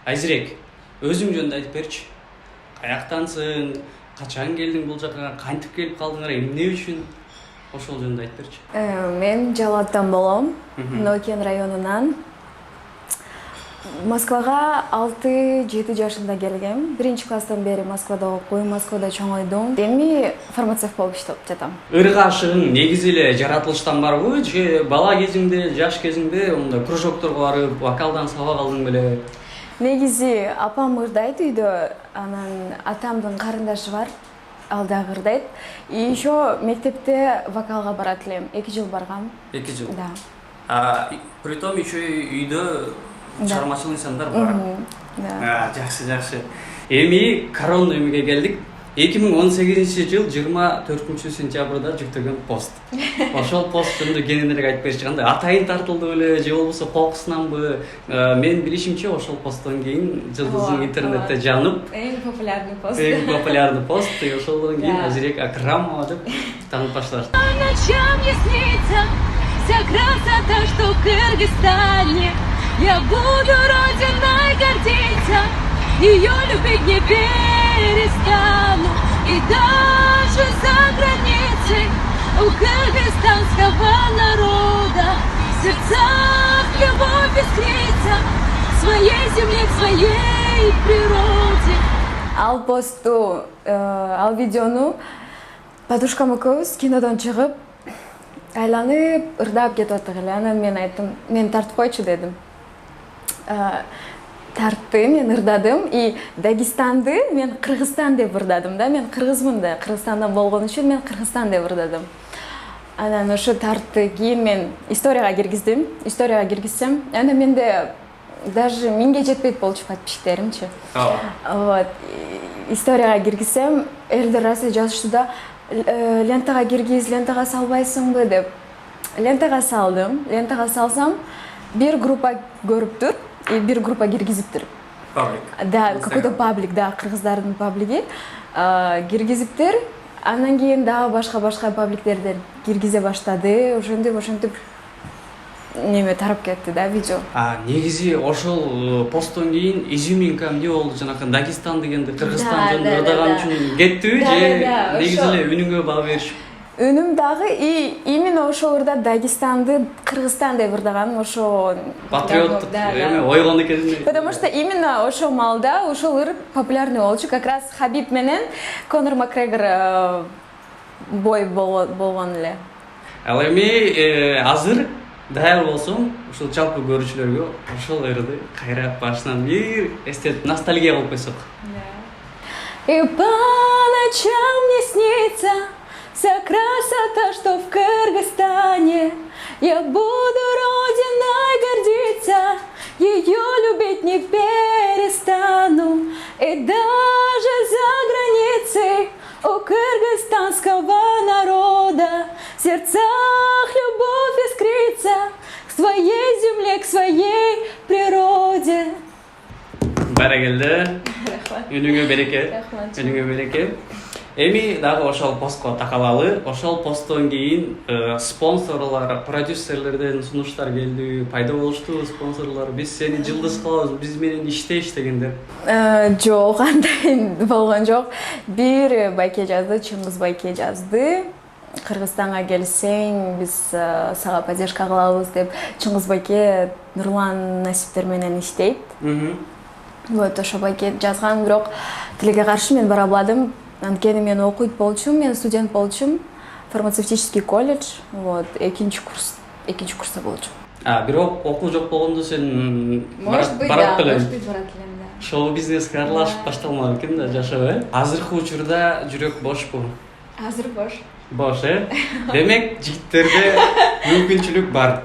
Азирек, өзүң жөнүндө айтып берчи. Каяктансың, качан келдиң бул жака, кантип келип калдыңар, эмне үчүн? Ошол жөнүндө айтып берчи. Мен Жалаттан болом, Нокен районунан. Москвага 6-7 жашымда келгем. 1-класстан бери Москвада окуйм, Москвада чоңойдум. Эми фармацевт болуп иштеп жатам. Ырга ашыгың негизи эле жаратылыштан барбы же бала кезиңде, жаш кезиңде мындай кружокторго барып, вокалдан сабак алдың беле? Негизи апам ырдайт үйдө, анан атамдын карындашы бар, ал дагы ырдайт. И еще мектепте вокалга барат элем. 2 жыл баргам. 2 жыл. Да. Притом еще үйдө чыгармачыл инсандар бар. Да. Жакшы. Эми корона эмеге келдик. 2018-жыл 24-сентябрда жүктөгөн пост. Ошол пост жөнүндө кененирээк айтып берчи кандай атайын тартылды беле же болбосо кокусунанбы? Мен билишимче ошол посттон кийин жылдызың интернетте жанып, Эң популярный пост. эң популярный пост, и ошолдон кийин Азирек Акрамова деп танып башталат. Ночам мне снится вся красота, что в Кыргызстане. Я буду родиной гордиться, ее любить не перестану. И даже за границей у кыргызстанского народа в сердцах любовь искрится к своей земле, к своей природе. Ал посту, ал видеону подружкам экөөбүз кинодон чыгып айланып ырдап кетип аттык эле. Анан мен айттым, мен тартып койчу дедим. Тартты, мен ырдадым. И Дагестанды мен Кыргызстан деп ырдадым да. Мен кыргызмын да, Кыргызстандан болгон үчүн мен Кыргызстан деп ырдадым. Анан ошо тартты. Кийин мен историяга киргиздим. Историяга киргизсем, анан менде даже 1000 жетпейт болчу подписчиктеримчи. Вот. Историяга киргизсем, элдер аса жазышты да, лентага киргиз, лентага салбайсыңбы деп. Лентага салдым. Лентага салсам, бир группа көрүптүр, и бир группа киргизиптир. Паблик. Да, какой-то паблик, да, кыргыздардын паблиги киргизиптир. Андан кийин дагы башка пабликтерден киргизе баштады. Ошентип неме тарап кетти да видео. Негизи ошол посттон кийин изюминка эмне болду? Жанакы Дагестан дегенде Кыргызстан жөнүндө ырдаган үчүн кеттиби же негизи эле үнүңө баа беришип? Үнүм дагы и именно ошол ырда Дагестанды Кыргызстан деп ырдаганым ошо Патриоттук эме ойгон экен. Потому что именно ошол маалда ошол ыр популярный болчу. Как раз Хабиб менен Конор Макгрегор бой болгон эле. Ал эми азыр даяр болсоң, ушул жалпы көрүүчүлөргө ошол ырды кайра башынан бир эстетип ностальгия кылып койсок. И по ночам мне снится вся красота, что в Кыргызстане. Я буду родиной гордиться, ее любить не перестану. И даже за границей у кыргызстанского народа в сердцах любовь искрится к своей земле, к своей природе. Баракелде. Үнүңө береке. Эми дагы ошол постко такалалы. Ошол посттон кийин спонсорлор, продюсерлерден сунуштар келди, пайда болушту спонсорлор. Биз сени жылдыз кылабыз, биз менен иштеш дегендер. Жок, андай болгон жок. Бир байке жазды, Чыңгыз байке жазды. Кыргызстанга келсең, биз сага поддержка кылабыз деп. Чыңгыз байке Нурлан Насиптер менен иштейт. Вот ошо байке жазган, бирок тилге каршы мен бара албадым. Анткени мен окуйт болчумун, мен студент болчумун, фармацевтический колледж, вот, экинчи курста болчумун. Бирок окуу жок болгондо сен Может быть, барат да. да. Шоу-бизнеске аралашып башталмады экен да, жашап, Азыркы учурда жүрөк бошпу? Азыр бош. Бош, Демек, жигиттерде мүмкүнчүлүк бар.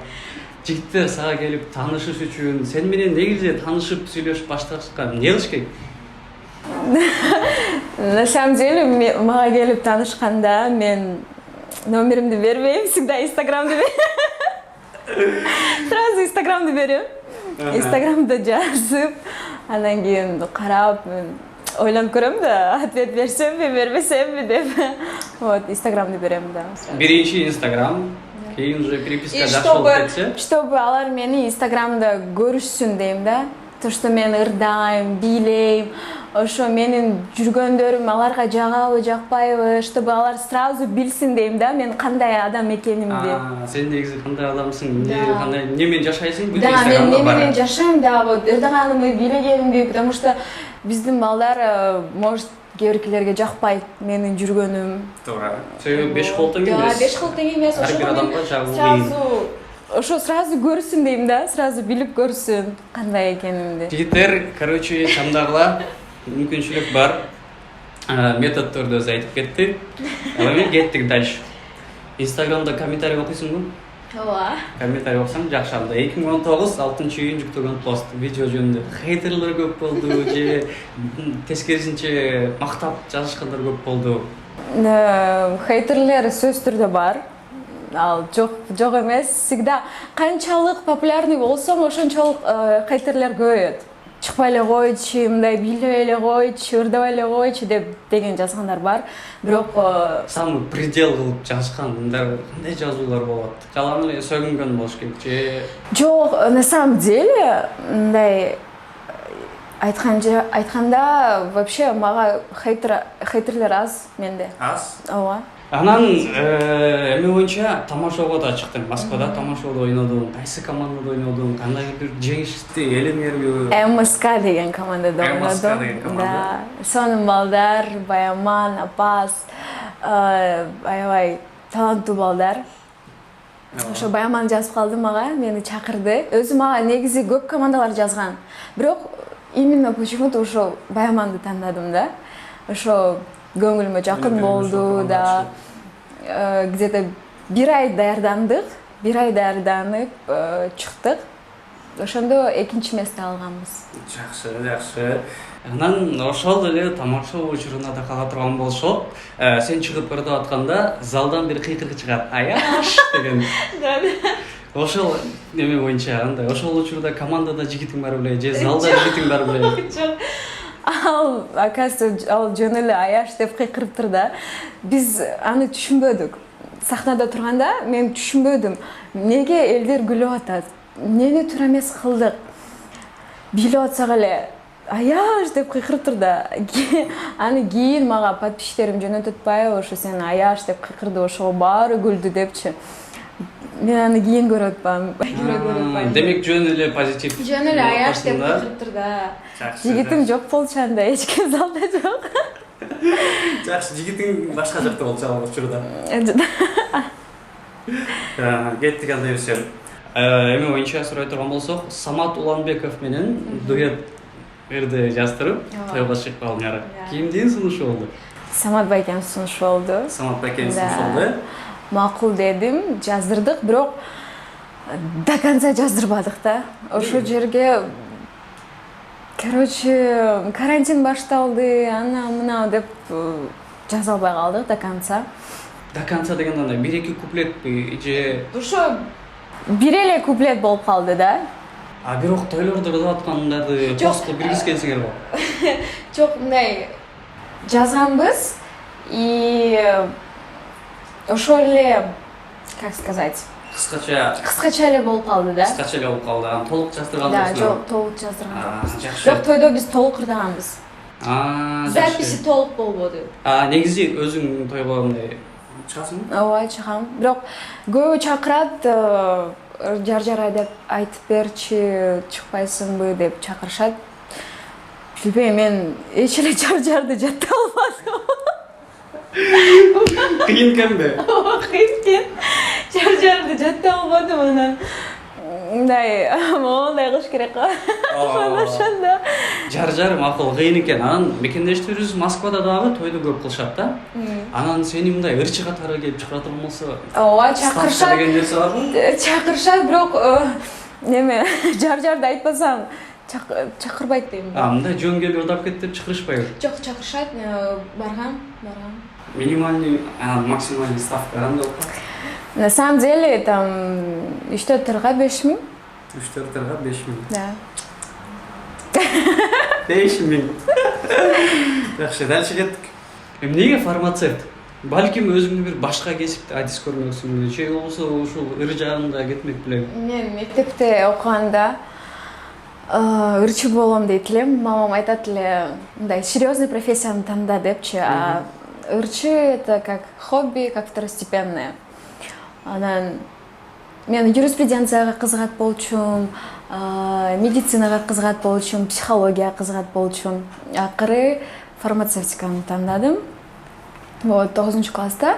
Жигиттер сага келип таанышыш үчүн, сен менен негизи таанышып сүйлөшүп башташка эмне кылыш керек? На самом деле, мага келип таанышканда мен номеримди бербейм, всегда Инстаграмды берем. Сразу Инстаграмды берем. Инстаграмда жазып, анан кийин карап, ойлонуп көрөм да, ответ берсемби, бербесемби деп. Вот, Инстаграмды берем, да. Биринчи Инстаграм, кийин уже переписка жакшы болуп кетсе. Чтобы алар мени Инстаграмда көрүшсүн дейм да. то что мен ырдайм, бийлейм, ошо менин жүргөндөрүм аларга жагабы, жакпайбы, чтобы алар сразу билсин дейм да, мен кандай адам экенимди. Сен негизи кандай адамсың, эмне менен жашайсың? Да, мен эмне менен жашайм дагы, ырдаганымды, бийлегенимди, потому что биздин балдар может кээ биркилерге жакпайт менин жүргөнүм. Туура. Себеби 5 кол тең эмес. Да, 5 кол тең эмес. Ар бир адамга жагуу сразу ошо сразу көрсүн дейм да, сразу билип көрсүн кандай экенимди. Жигиттер, короче, чамдагыла мүмкүнчүлүк бар. Методдорду өзү айтып кетти. Эми кеттик дальше. Инстаграмда комментарий окуйсуңбу? Ооба. Комментарий окусаң жакшы анда. 2019 6-июнь жүктөгөн пост видео жөнүндө хейтерлер көп болду же тескерисинче мактап жазышкандар көп болду. Хейтерлер сөзсүз түрдө бар. Ал жок эмес. Всегда канчалык популярный болсоң, ошончолук хейтерлер көбөйөт. Чыкпай эле койчу, мындай билбей эле койчу, ырдабай эле койчу деген жазгандар бар. Бирок самый предел кылып жазышкан мындай кандай жазуулар болот? Жалаң эле сөгүнгөн болуш керек же? Жок, на самом деле, мындай айтканда вообще мага хейтерлер аз менде. Аз? Ооба. Анан эми боюнча тамашоого да чыктым. Москвада тамашоодо ойнодум. Кайсы командада ойнодум? Кандай бир жеңишти элемерби? МСК деген командада ойнодум. Да. Сонун балдар, Баяман, Апас, аябай таланттуу балдар. Ошо Баяман жазып калды мага, мени чакырды. Өзү мага негизи көп командалар жазган. Бирок именно почему-то ошо Баяманды тандадым да. Ошо көңүлүмө жакын болду да. Где-то 1 ай даярдандык, чыктык. Ошондо 2-чи месте алганбыз. Жакшы. Анан ошол эле тамашоо учуруна да кала турган болушот. Сен чыгып ырдап атканда залдан бир кыйкырык чыгат. Аяш деген. Ошол эме боюнча андай ошол учурда командада жигитиң бар беле же залда жигитиң бар беле? Жок. Оказывается, ал жөн эле аяш деп кыйкырыптыр да. Биз аны түшүнбөдүк. Сахнада турганда мен түшүнбөдүм. Эмнеге элдер күлүп атат? Эмнени туура эмес кылдык? Билип атсак эле аяш деп кыйкырыптыр да. Аны кийин мага подписчиктерим жөнөтүп атпайбы, ошо сен аяш деп кыйкырды, ошого баары күлдү депчи. Мен аны кийин көрүп атпайм. Демек жөн эле позитив. Жөн эле аяш деп кыйкырыптыр да. Жигитим жок болчу анда, эч ким залда жок. Жакшы, жигитиң башка жакта болчу ал учурда. Кеттик анда берсе. Эми боюнча сурай турган болсок, Самат Уланбеков менен дуэт ырды жаздырып, тойго чыгып калдыңар. Кимдин сунушу болду? Самат байкем сунушу болду. Самат байкем сунушу болду. Макул дедим, жаздырдык, бирок до конца жаздырбадык да. Ошол жерге короче, карантин башталды, ана деп жаза албай калдык до конца. До конца дегенде андай 1-2 куплетпи же ошо бир эле куплет болуп калды да. Бирок тойлордо ырдап аткандарды постко киргизгенсиңер го. Жок, мындай жазганбыз и ошол эле, как сказать, кыскача эле болуп калды да. Кыскача эле болуп калды. Толук жаздырган жоксуң? Да, жок, толук жаздырган жокпуз. Жакшы. Бирок тойдо биз толук ырдаганбыз. Записи толук болбоду. Негизи өзүң тойго мындай чыгасыңбы? Ооба, чыгам. Бирок көбү чакырат, жар деп айтып берчи, чыкпайсыңбы деп чакырышат. Билбейм, мен эч эле жарды жатта албадым. Кыйын экенби? Ооба, кыйын экен. Жарды жатта албадым анан. Мындай, мондай кылыш керек го. Ошондо. Жар макул кыйын экен. Анан мекендештерибиз Москвада дагы тойду көп кылышат да. Анан сени мындай ырчы катары келип чакыра турмаса, ооба, чакырышат. Деген нерсе барбы? Чакырышат, бирок неме, жарды айтпасаң чакырбайт дейм. Мындай жөн келип ырдап кетти деп чакырышпайбы? Жок, чакырышат, баргам. Минимальный, максимальный ставка кандай болуп калат? На самом деле, там 3-4 5000. 3-4 5000. Да. 5000. Жакшы, дальше кеттик. Эмнеге фармацевт? Балким өзүңдү бир башка кесипте адис көрмөксүң, же болбосо ушул ыр жагында кетмек белең. Мен мектепте окуганда ырчы болом дейт элем. Мамам айтат эле, мындай серьезный профессияны танда депчи. А ырчы это как хобби, как второстепенное. Анан мен юриспруденцияга кызыгат болчумун, медицинага кызыгат болчумун, психологияга кызыгат болчумун. Акыры фармацевтиканы тандадым. Вот 9-класста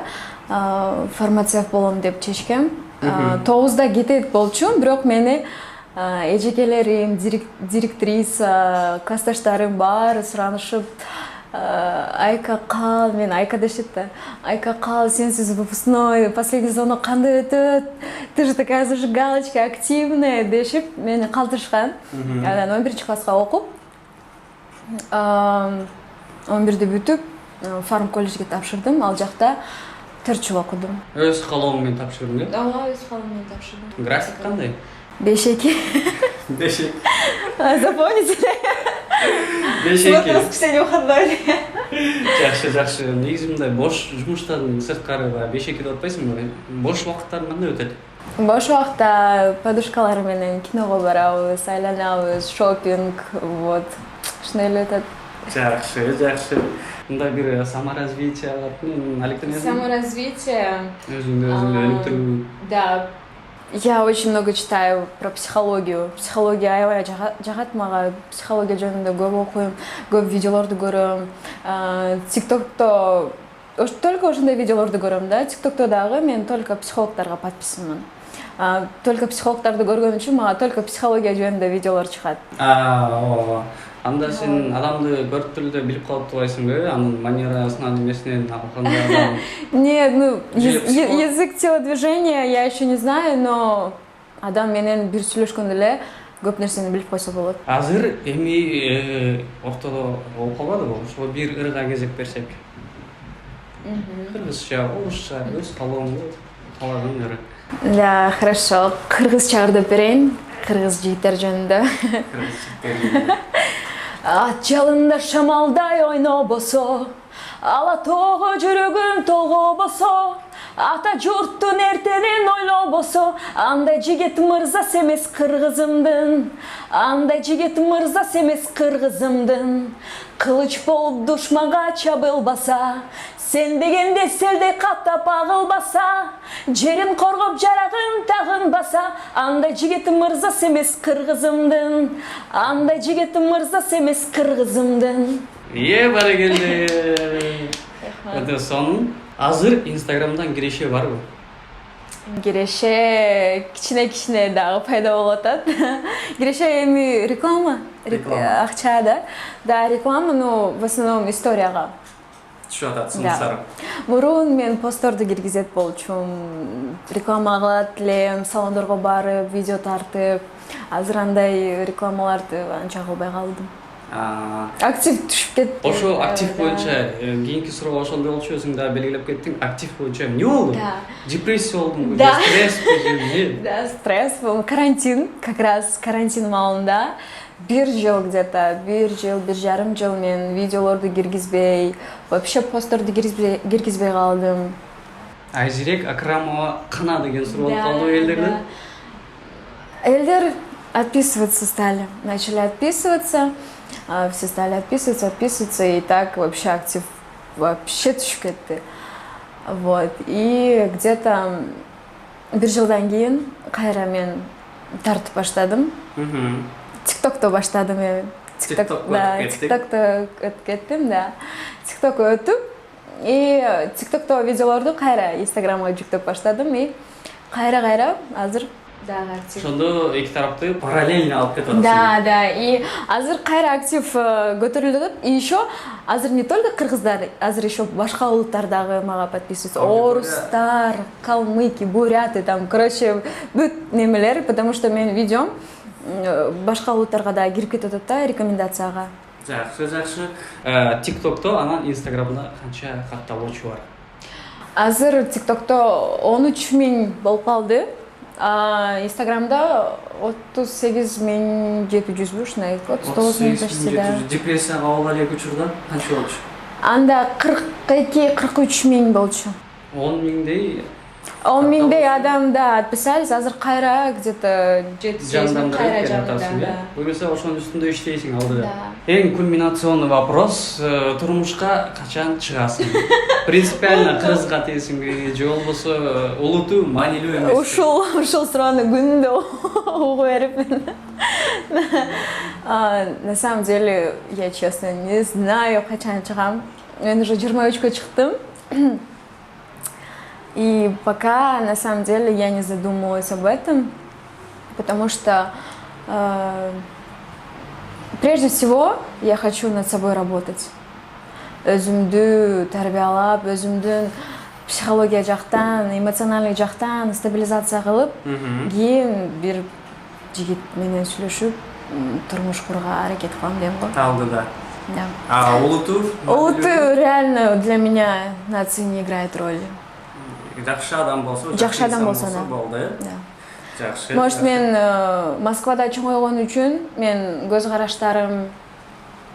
фармацевт болом деп чечкем. 9да кетет болчумун, бирок мени эжекелерим, директриса, классташтарым баары суранышып, Айка кал, мен Айка дешет да. Айка кал, сенсиз выпускной, последний звонок кандай өтөт? Ты же такая зажигалочка, активная дешип мени калтырышкан. Анан 11-класска окуп, 11-ди бүтүп, фарм колледжге тапшырдым. Ал жакта 4 жыл окудум. Өз калооң менен тапшырдың, э? Ооба, өз калоом менен тапшырдым. График кандай? 5-2. 5-2. Запомните? 5-2. Воскресенье выходной. Жакшы. Негизи мындай бош жумуштардын сырткары 5-2 деп атпайсыңбы? Бош убакыттарың кандай өтөт? Бош убакытта подружкалар менен киного барабыз, айланабыз, шопинг, вот. Ушундай эле өтөт. Жакшы. Мындай бир саморазвитие алып, Саморазвитие. Өзүңдү өнүктүрүү. Да. Я очень много читаю про психологию. Психология аябай жагат мага. Психология жөнүндө көп окуйм, көп видеолорду көрөм. ТикТокто только ошондой видеолорду көрөм да. ТикТокто дагы мен только психологдорго подписанмын. Только психологдорду көргөн үчүн мага только психология жөнүндө видеолор чыгат. Ооба. Анда сен адамды көрүп эле билип калып турбайсыңбы? Анын манерасынан, эмесинен, кандай? Нет, язык телодвижения я еще не знаю, но адам менен бир сүйлөшкөндө эле көп нерсени билип койсо болот. Азыр эми ортодо болуп калбадыбы? Ошого бир ырга кезек берсек. Кыргызча, орусча, өз калооңду каалаган ыры. Да, хорошо. Кыргызча ырдап берейин. Кыргыз жигиттер жөнүндө. Ат жалында шамалдай ойнобосо, ала тоого жүрөгүм толгобосо, ата журттун эртенин ойлобосо, андай жигит мырзас эмес кыргызымдын, андай жигит мырзас эмес кыргызымдын. Кылыч болуп душманга чабылбаса, сен дегенде селдей каттап агылбаса, жерин коргоп жарагын тагынбаса, андай жигит мырзас эмес кыргызымдын, андай жигит мырзас эмес кыргызымдын. Баракелде. Это сон. Азыр Инстаграмдан киреше барбы? Киреше кичине дагы пайда болуп атат. Киреше эми реклама, акча да. Да, реклама, но в основном историяга. Түшүп атат сунуштары. Мурун мен постторду киргизет болчумун. Реклама кылат элем, салондорго барып, видео тартып. Азыр андай рекламаларды анча кылбай калдым. Актив түшүп кетти. Ошо актив боюнча кийинки суроо ошондой болчу, өзүң да белгилеп кеттиң. Актив боюнча эмне болду? Депрессия болдуңбу? Стресс? Да, стресс был. Карантин, как раз карантин маалында. Бир жыл где-то, бир жарым жыл мен видеолорду киргизбей, вообще постторду киргизбей калдым. Айзирек Акрамова кана деген суроо болуп калды элдерден. Элдер отписываться стали, начали отписываться. Все стали отписываться, и так вообще актив вообще түшүп кетти. Вот. И где-то бир жылдан кийин кайра мен тартып баштадым. ТикТокто баштадым эми. ТикТокто өтүп кеттим, да. ТикТокко өтүп, и ТикТокто видеолорду кайра Инстаграмга жүктөп баштадым, и кайра азыр дагы актив. Ошондо эки тарапты параллельно алып кетип атасың. Да, и азыр кайра актив көтөрүлүп атат. И еще азыр не только кыргыздар, азыр еще башка улуттар дагы мага подписываются. Орустар, калмыки, буряты, там, короче, бүт немелер, потому что менин видеом башка улуттарга да кирип кетип атат да, рекомендацияга. Жакшы. ТикТокто, анан Инстаграмда канча катталуучу бар? Азыр ТикТокто 13 000 болуп калды. Инстаграмда 38.700 ушундай, 39 почти, да. Депрессияга алган элек учурда канча болчу? Анда 42-43 000 болчу. 10 000дей Он миңдей адамда отписались, азыр кайра где-то 7-8 миң кайра жанында. Да. Болмаса ошонун үстүндө иштейсиң алдыда. Да. Эң кульминационный вопрос, турмушка качан чыгасың? Принципиально кыргызга тиесиңби, же болбосо улутуу, маанилүү эмес? Ушул суроону күндө угуп берип. На самом деле, я честно не знаю, качан чыгам. Мен уже 23-кө чыктым. И пока, на самом деле, я не задумывалась об этом, потому что прежде всего я хочу над собой работать. Өзүмдү тарбиялап, өзүмдүн психология жактан, эмоциональный жактан стабилизация кылып, кийин бир жигит менен сүйлөшүп, турмуш курууга аракет кылам дейм го. Алдыда. Да. А улутуу? Улутуу реально для меня нация не играет роли. Жакшы адам болсо, Жакшы адам болсо болду, э? Да. Жакшы. Может, мен Москвада чоңойгон үчүн мен көз караштарым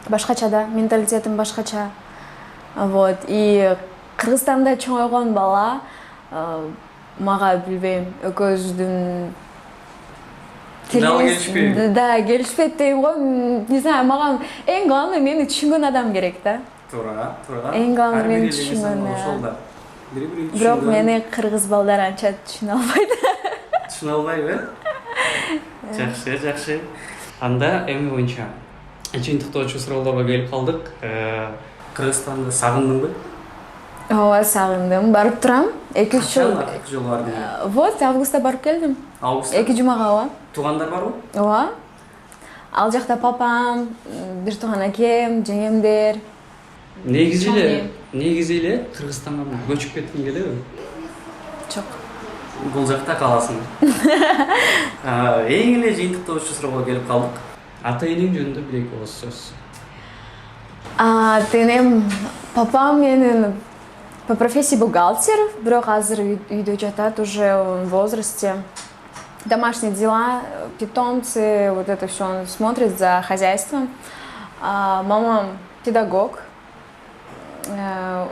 башкача да, менталитетим башкача. Вот. И Кыргызстанда чоңойгон бала мага билбейм, экөөбүздүн да, келишпейт дейм го. Не знаю, мага эң главный мени түшүнгөн адам керек да. Туура. Эң главный мени түшүнгөн. Бирок мени кыргыз балдар анча түшүнө албайт. Түшүнө албайбы? Жакшы. Анда эми боюнча жыйынтыктоочу суроолорго келип калдык. Кыргызстанды сагындыңбы? Ооба, сагындым. Барып турам. 2-3 жыл. Акыркы жолу бардым. Вот, августта барып келдим. Августта? 2 жумага, ооба. Туугандар барбы? Ооба. Ал жакта папам, бир тууган акем, жеңемдер. Негизи эле Кыргызстанга көчүп кеткиң келеби? Жок. Бул жакта каласың. Эң эле жыйынтыктоочу суроого келип калдык. Ата энең жөнүндө бир-эки ооз сөз. Ата-энем, папам менин по профессии бухгалтер, бирок азыр үйдө жатат, уже в возрасте. Домашние дела, питомцы, вот это все он смотрит за хозяйством. Мама педагог,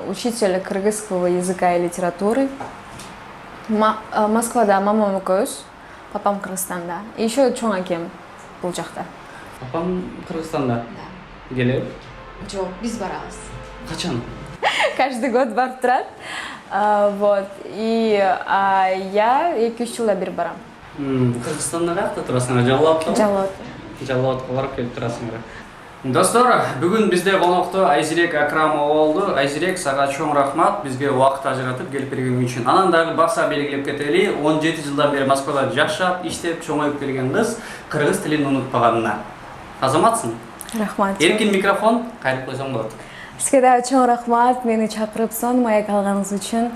учитель кыргызского языка и литературы. Москвада мамам экөөбүз, папам Кыргызстанда. И еще чоң акем бул жакта. Папам Кыргызстанда? Да. Келеби? Жок, биз барабыз. Качан? Каждый год барып турат. Вот. И я 2-3 жылда бир барам. Кыргызстанда каякта турасың? Жалал-Абадта? Жалал-Абадка барып келип турасыңар. Достор, бүгүн бизде конокто Айзирек Акрамова болду. Айзирек, сага чоң рахмат бизге убакыт ажыратып келип берген үчүн. Анан дагы баса белгилеп кетели, 17 жылдан бери Москвада жашап, иштеп, чоңоюп келген кыз кыргыз тилин унутпаганына. Азаматсың? Рахмат. Эркин микрофон кайрып койсоң болот. Сизге да чоң рахмат, мени чакырып сон маяк алганыңыз үчүн.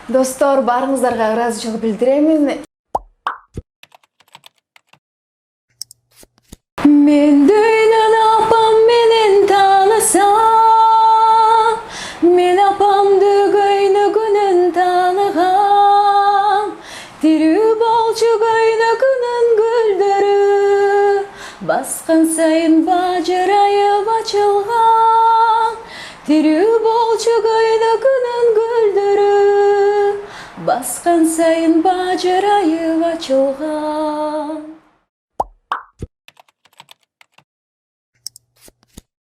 Достор, баарыңыздарга ыраазычылык билдиремин. Мен дөйнөн апам менен таанысам, мен апамды көйнөгүнөн тааныгам. Тирүү болчу көйнөгүнүн гүлдөрү, баскан сайын бажырайып ачылган. Тирүү болчу көйнөгүнүн гүлдөрү, баскан сайын бажырайып ачылган.